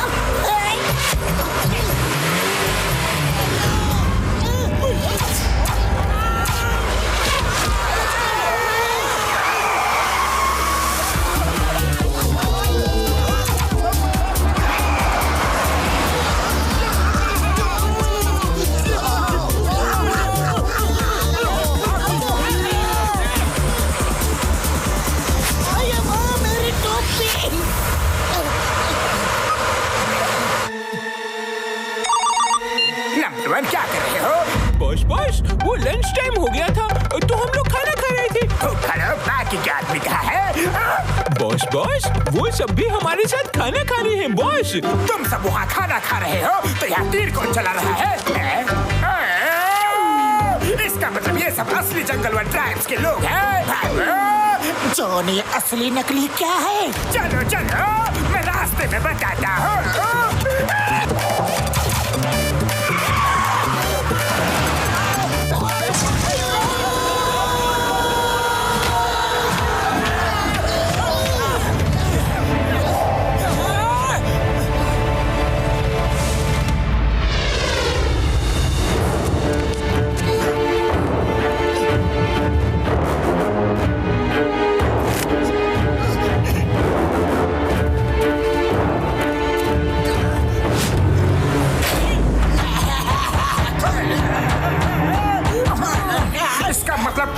बाकी के आदमी कहाँ है? बॉस बॉस, वो सब भी हमारे साथ खाना खा रहे हैं बॉस। तुम सब वहाँ खाना खा रहे हो तो यहाँ तीर कौन चला रहा है? इसका मतलब ये सब असली जंगलवन ट्राइब्स के लोग हैं। जॉन, ये असली नकली क्या है? चलो चलो, मैं रास्ते में बताता हूँ।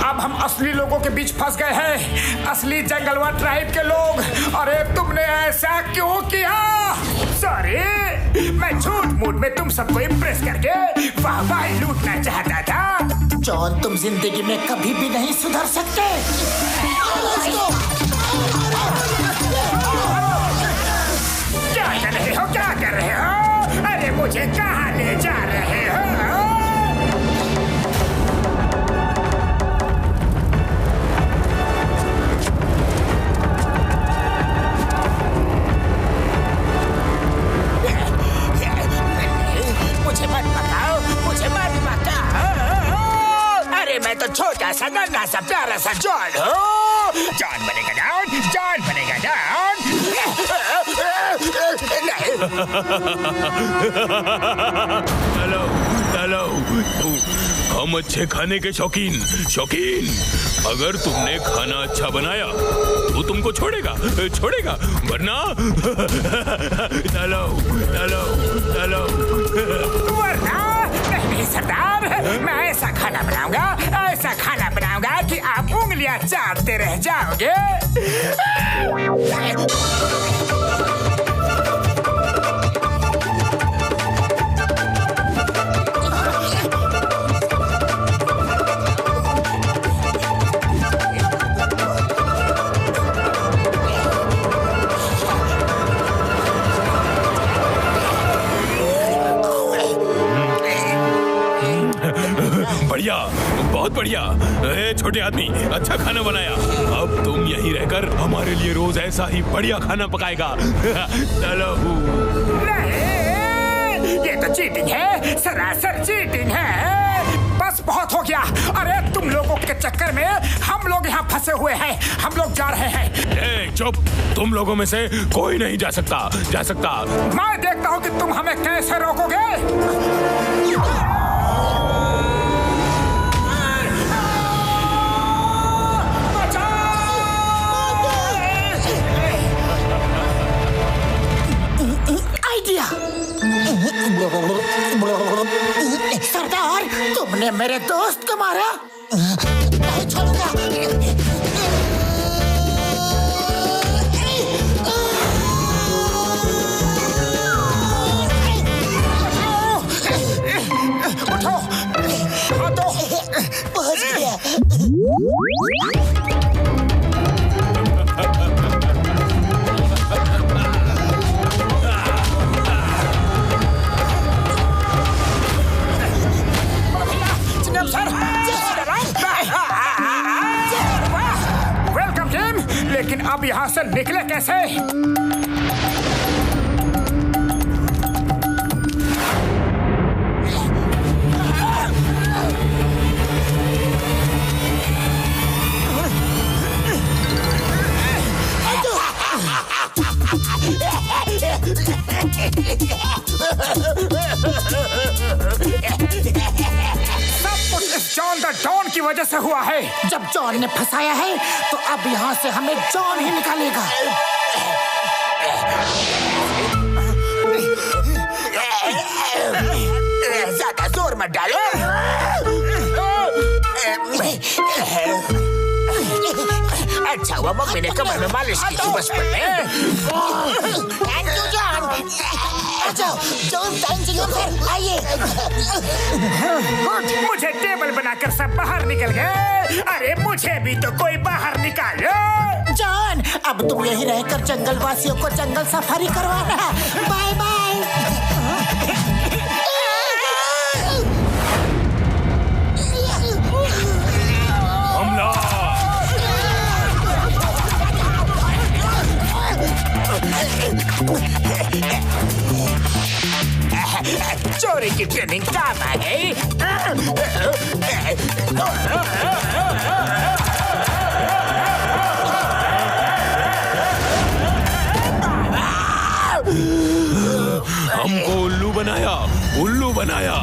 अब हम असली लोगों के बीच फंस गए हैं, असली जंगलवन ट्राइब के लोग। अरे तुमने ऐसा क्यों किया? सॉरी, मैं झूठ मूठ में तुम सबको इम्प्रेस करके वाहवाही लूटना चाहता था। जॉन, तुम जिंदगी में कभी भी नहीं सुधर सकते। क्या कर रहे हो? क्या कर रहे हो? अरे मुझे कहाँ ले जा रहे हो? मैं तो छोटा सा नन्हा सा प्यारा सा जॉन हूँ। जॉन बनेगा डॉन, जॉन बनेगा डॉन। चलो चलो, हम अच्छे खाने के शौकीन। अगर तुमने खाना अच्छा बनाया तो तुमको छोड़ेगा, वरना चलो चलो चलो। वरना नहीं सरदार, मैं ऐसा खाना बनाऊंगा कि आप उंगलियां चाटते रह जाओगे। बढ़िया, बहुत बढ़िया। छोटे आदमी, अच्छा खाना बनाया। अब तुम यहीं रहकर हमारे लिए रोज ऐसा ही बढ़िया खाना पकाएगा। चलो। नहीं, ये तो चीटिंग है, सरासर चीटिंग है। बस बहुत हो गया। अरे तुम लोगों के चक्कर में हम लोग यहाँ फंसे हुए हैं। हम लोग जा रहे हैं। चुप, तुम लोगों में से कोई नहीं जा सकता। मैं देखता हूँ कि तुम हमें कैसे रोकोगे। सरदार, तुमने मेरे दोस्त को मारा। नहीं छोड़ूंगा। उठो, पहुंच गया। वेलकम टीम, लेकिन अब यहाँ से निकले कैसे? जॉन द डॉन की वजह से हुआ है। जब जॉन ने फंसाया है तो अब यहाँ से हमें जॉन ही निकालेगा। ज्यादा जोर मत डालो। अच्छा हुआ मम्मी ने कमर में मालिश की थी बचपन में। Thank you John. जाओ जॉन टाइम चिंगम सर आइए। मुझे टेबल बनाकर सब बाहर निकल गए। अरे मुझे भी तो कोई बाहर निकालो। जॉन अब तुम यही रहकर जंगल वासियों को जंगल सफारी करवाना। Bye bye. हमला। चोरी की ट्रेनिंग काम आ गई। हमको उल्लू बनाया,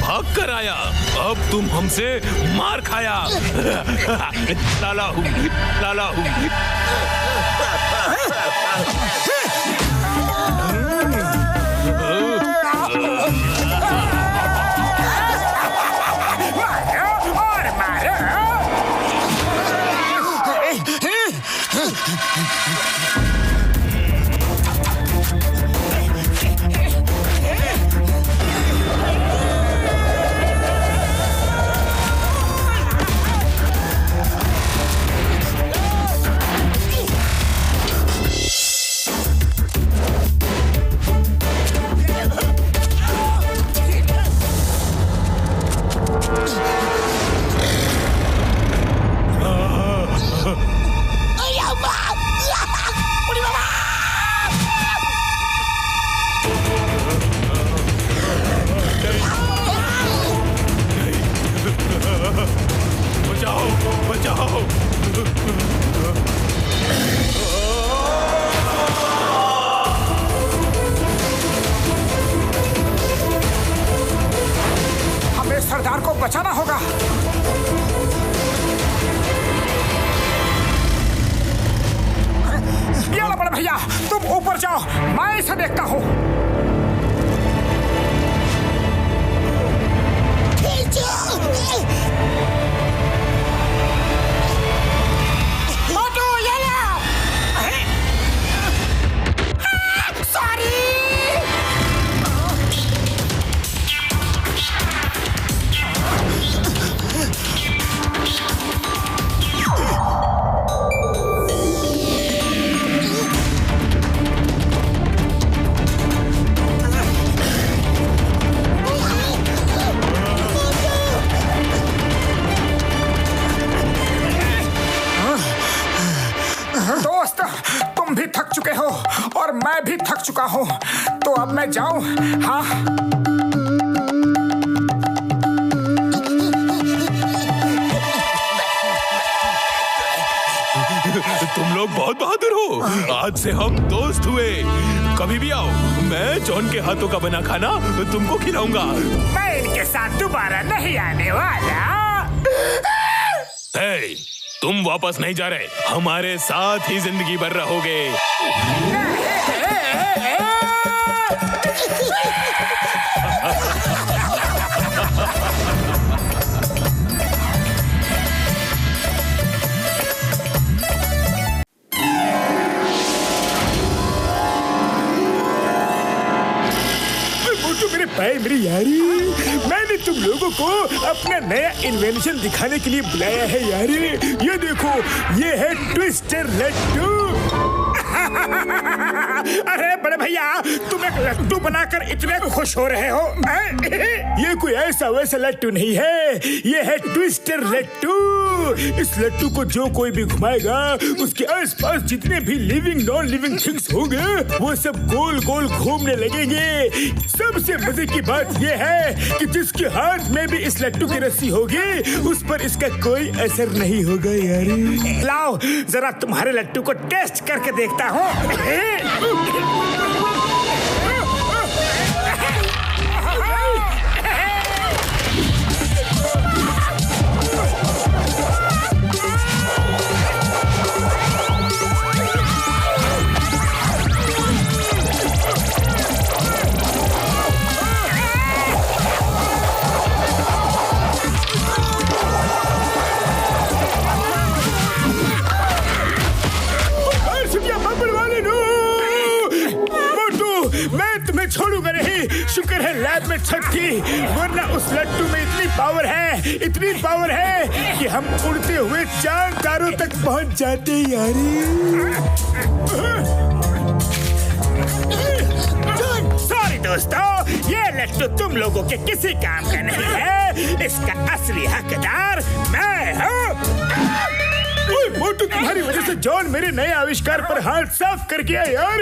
भाग कर आया, अब तुम हमसे मार खाया। लाला हूँ। बचाओ। हमें सरदार को बचाना होगा। ये लो बड़े भैया, तुम ऊपर जाओ, मैं इसे देखता हूँ। तुम भी थक चुके हो और मैं भी थक चुका हूँ, तो अब मैं जाऊँ? हाँ। तुम लोग बहुत बहादुर हो। आज से हम दोस्त हुए। कभी भी आओ, मैं जॉन के हाथों का बना खाना तुमको खिलाऊंगा। मैं इनके साथ दोबारा नहीं आने वाला। हे, तुम वापस नहीं जा रहे, हमारे साथ ही जिंदगी भर रहोगे। मेरे भाई मेरी यारी, मैंने तुम लोगों को अपना नया इन्वेंशन दिखाने के लिए बुलाया है यारी। ये देखो, ये है ट्विस्टर लड्डू। अरे बड़े भैया, तुम एक लड्डू बनाकर इतने खुश हो रहे हो। ये कोई ऐसा वैसा लड्डू नहीं है, ये है ट्विस्टर लड्डू। इस लड्डू को जो कोई भी घुमाएगा, उसके आसपास जितने भी लिविंग नॉन लिविंग थिंग्स होंगे, वो सब गोल गोल घूमने लगेंगे। सबसे मजे की बात ये है कि जिसके हाथ में भी इस लड्डू की रस्सी होगी, उस पर इसका कोई असर नहीं होगा यार। लाओ जरा तुम्हारे लड्डू को टेस्ट करके देखता हूँ। मैं तुम्हें छोड़ूंगा नहीं। शुक्र है लैब में छत थी, वरना उस लट्टू में इतनी पावर है कि हम उड़ते हुए चांद तारों तक पहुंच जाते यारी। सॉरी दोस्तों, ये लट्टू तुम लोगों के किसी काम का नहीं है। इसका असली हकदार मैं हूँ। मोटू, तुम्हारी वजह से जॉन मेरे नए आविष्कार पर हाथ साफ कर गया यार।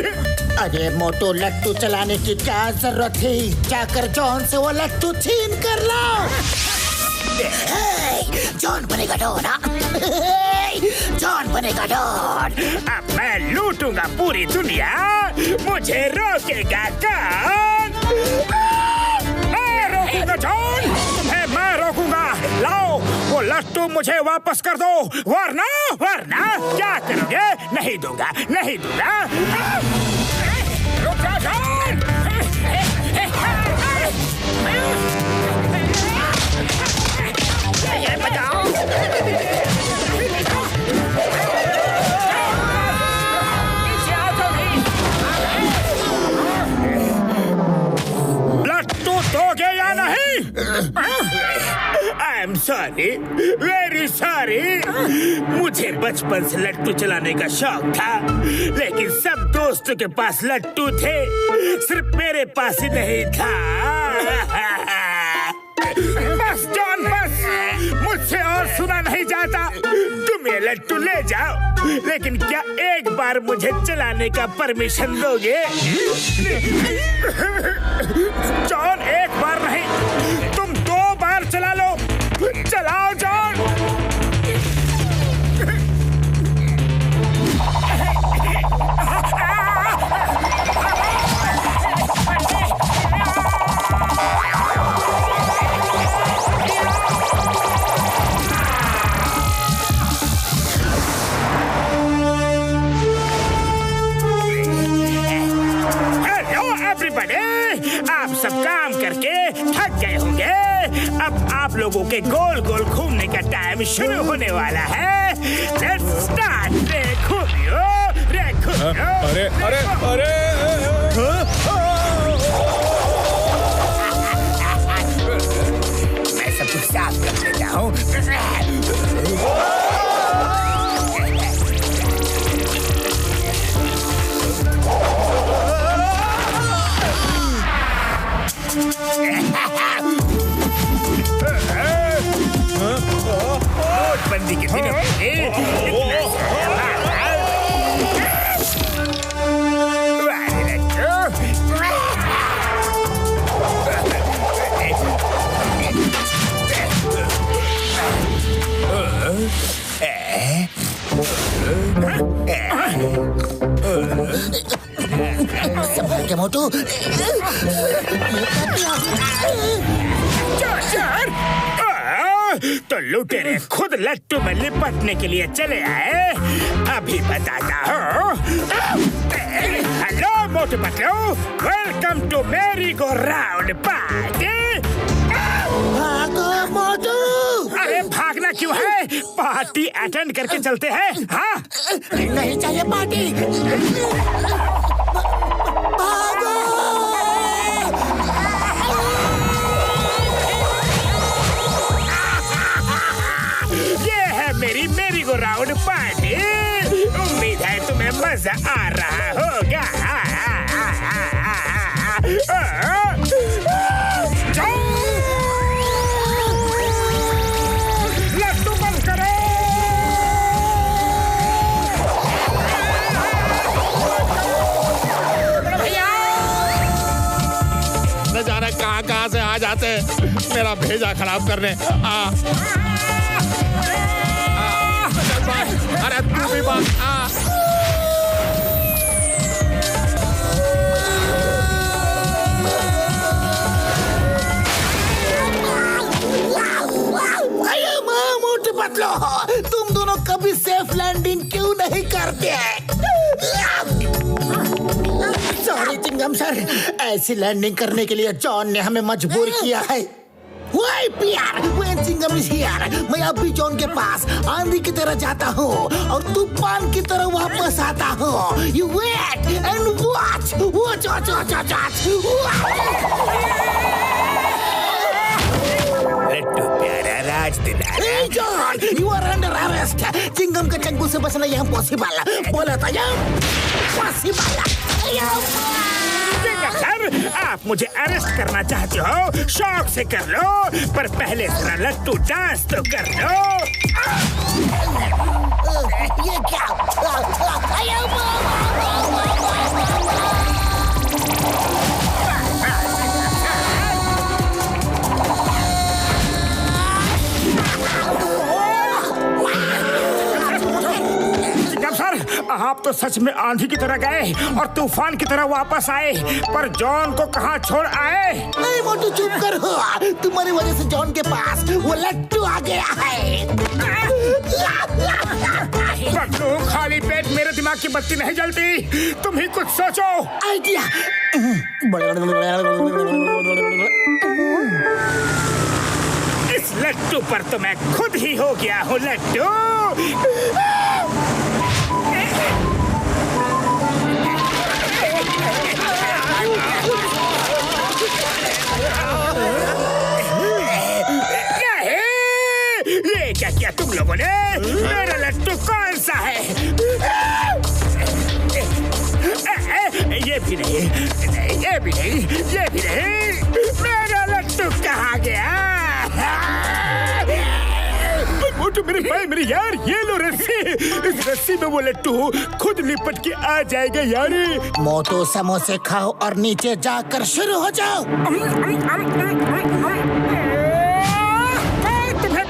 अरे मोटू, लट्टू चलाने की क्या जरूरत थी? जाकर जॉन से वो लट्टू छीन कर लाओ। जॉन बनेगा डॉन। जॉन बनेगा डॉन। अब मैं लूटूंगा पूरी दुनिया, मुझे रोकेगा कौन? मैं रोकूंगा जॉन, तुम्हें मैं रोकूंगा। लाओ वो लट्टू मुझे वापस कर दो, वरना क्या करोगे? नहीं दूंगा। रुक जा जॉन। ये बचाओ। लट्टू दोगे या नहीं? I am sorry, very sorry. मुझे बचपन से लट्टू चलाने का शौक था, लेकिन सब दोस्तों के पास लट्टू थे, सिर्फ मेरे पास ही नहीं था। बस जॉन, बस, मुझसे और सुना नहीं जाता। तुम ये लट्टू ले जाओ, लेकिन क्या एक बार मुझे चलाने का परमिशन दोगे? जॉन, एक बार नहीं, तुम 2 बार चला लो। चलाओ जॉन। आप सब काम करके थक गए होंगे। अब आप लोगों के गोल गोल घूमने का टाइम शुरू होने वाला है। Let's start. रे घूमियो। अरे मैं सब कुछ साफ कर देता हूँ। नोटबंदी के दिनों संभल के मोटू। तो लुटेरे खुद लट्टू में लिपटने के लिए चले आए। अभी बताता हूँ। Hello Motu Patlu, welcome to merry go round party. भागो मोटू। अरे भागना क्यों है? पार्टी अटेंड करके चलते हैं। हाँ, नहीं चाहिए पार्टी। भागो। मेरी गो राउंड पार्टी। उम्मीद है तुम्हें मजा आ रहा होगा। लट्टू बंद करो। भैया, न जाने कहाँ से आ जाते मेरा भेजा खराब करने। अरे तू भी बात। मोटू पतलू, तुम दोनों कभी सेफ लैंडिंग क्यों नहीं करते? सॉरी चिंगम सर, ऐसी लैंडिंग करने के लिए जॉन ने हमें मजबूर किया है। Why, Pierre? When Singham is here, मैं अब भी जॉन के पास आंधी की तरह जाता हूँ और तूफान की तरह वापस आता हूँ. You wait and watch. Watch, watch, watch, watch, Hey, John, you are under arrest. Chingam के चंगू से बचना यहाँ पॉसिबल. बोला था यहाँ पॉसिबल. सर, आप मुझे अरेस्ट करना चाहते हो? शौक से कर लो, पर पहले जरा लट्टू डांस तो कर लो. ये क्या? आप तो सच में आंधी की तरह गए और तूफान की तरह वापस आए, पर जॉन को कहाँ छोड़ आए? नहीं मोटू, चुप कर हो. तुम्हारी वजह से जॉन के पास वो लट्टू आ गया है. पटलू, खाली पेट मेरे दिमाग की बत्ती नहीं जलती. तुम ही कुछ सोचो. आइडिया. इस लट्टू पर तो मैं खुद ही हो गया हूँ. लट्टू ये क्या किया तुम लोगों ने? मेरा लट्टू कौन सा है? ये भी नहीं, ये भी नहीं, ये भी नहीं. मेरा लट्टू कहाँ गया? मोटू, मेरे भाई, मेरे यार, ये लो रस्सी. इस रस्सी में वो लट्टू खुद लिपट के आ जाएगा यार. मोटू, समोसे खाओ और नीचे जाकर शुरू हो जाओ.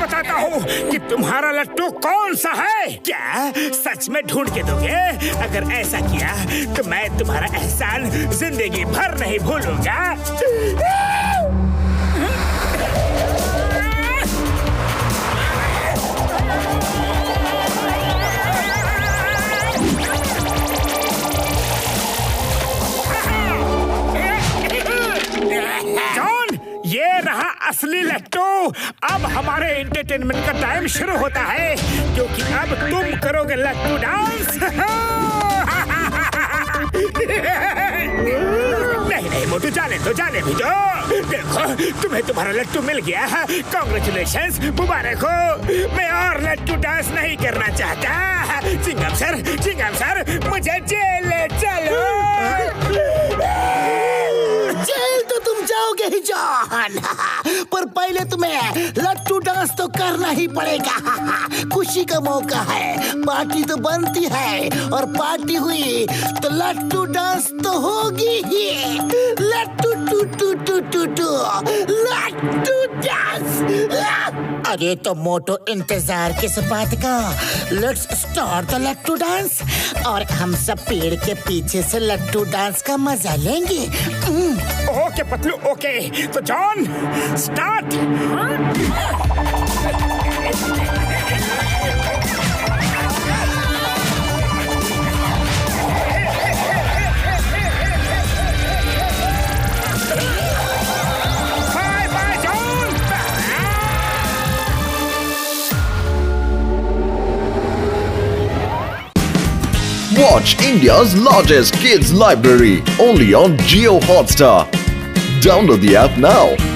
बताता हूँ कि तुम्हारा लट्टू कौन सा है. क्या सच में ढूंढ के दोगे? अगर ऐसा किया तो मैं तुम्हारा एहसान जिंदगी भर नहीं भूलूंगा. ये रहा असली लट्टू. अब हमारे एंटरटेनमेंट का टाइम शुरू होता है, क्योंकि अब तुम करोगे लट्टू डांस. नहीं मोटू, जाने दो, जाने भी दो. देखो, तुम्हें तुम्हारा लट्टू मिल गया. कांग्रेचुलेशंस, मुबारक हो. मैं और लट्टू डांस नहीं करना चाहता. चिंगम सर, मुझे जेल ले चलो. जेल तो तुम जाओगे ही जॉन, पर पहले तुम्हें लट्टू डांस तो करना ही पड़ेगा. खुशी का मौका है, पार्टी तो बनती है, और पार्टी हुई तो लट्टू डांस तो होगी ही. लट्टू टू टू टू टू टू लट्टू डांस. अरे तो मोटो, इंतजार किस बात का? Let's start the lattu dance, और हम सब पेड़ के पीछे से लट्टू डांस का मजा लेंगे. Okay Patlu, okay. तो John, start. Bye bye John. Watch India's largest kids library only on Jio Hotstar. Download the app now.